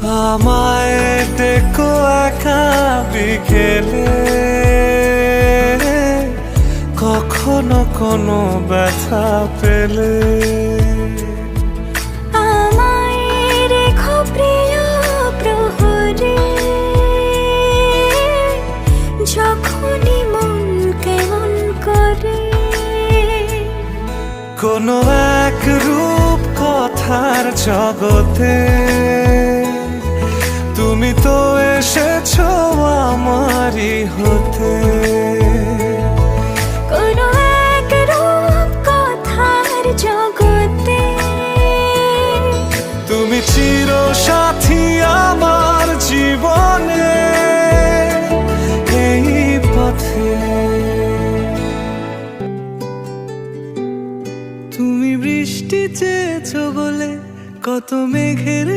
আমায় ডেকো একা বিকেলে, কখনো কোনো ব্যথা পেলে। আমায় রেখো প্রিয় প্রহরে, যখনই মন কেমন করে। কোনো এক রূপ কথার জগতে তুমি তো এসেছো আমারই হতে। কোনো এক রূপ কথার জগতে তুমি চির সাথী আমার জীবনে, এই পথে। তুমি বৃষ্টি চেয়েছো বলে কত মেঘের